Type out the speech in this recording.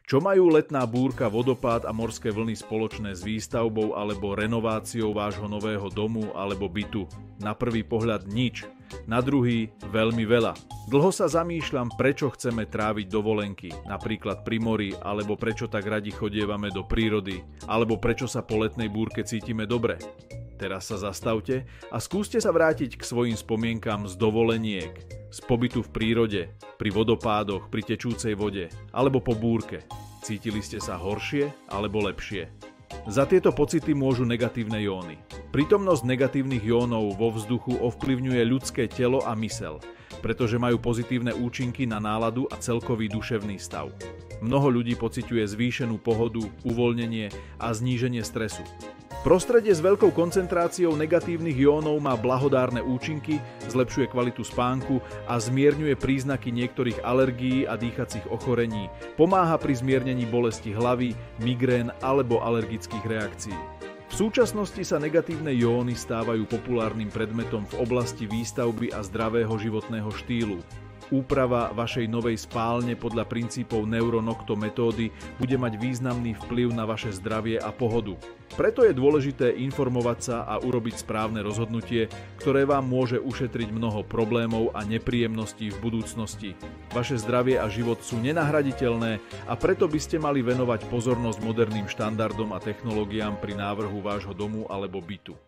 Čo majú letná búrka, vodopád a morské vlny spoločné s výstavbou alebo renováciou vášho nového domu alebo bytu? Na prvý pohľad nič, na druhý veľmi veľa. Dlho sa zamýšľam, prečo chceme tráviť dovolenky, napríklad pri mori, alebo prečo tak radi chodievame do prírody, alebo prečo sa po letnej búrke cítime dobre. Teraz sa zastavte a skúste sa vrátiť k svojim spomienkam z dovoleniek, z pobytu v prírode, pri vodopádoch, pri tečúcej vode alebo po búrke. Cítili ste sa horšie alebo lepšie? Za tieto pocity môžu negatívne jóny. Prítomnosť negatívnych jónov vo vzduchu ovplyvňuje ľudské telo a myseľ, pretože majú pozitívne účinky na náladu a celkový duševný stav. Mnoho ľudí pociťuje zvýšenú pohodu, uvoľnenie a zníženie stresu. Prostredie s veľkou koncentráciou negatívnych jónov má blahodárne účinky, zlepšuje kvalitu spánku a zmierňuje príznaky niektorých alergií a dýchacích ochorení, pomáha pri zmiernení bolesti hlavy, migrén alebo alergických reakcií. V súčasnosti sa negatívne jóny stávajú populárnym predmetom v oblasti výstavby a zdravého životného štýlu. Úprava vašej novej spálne podľa princípov Neuronocto metódy bude mať významný vplyv na vaše zdravie a pohodu. Preto je dôležité informovať sa a urobiť správne rozhodnutie, ktoré vám môže ušetriť mnoho problémov a nepríjemností v budúcnosti. Vaše zdravie a život sú nenahraditeľné a preto by ste mali venovať pozornosť moderným štandardom a technológiám pri návrhu vášho domu alebo bytu.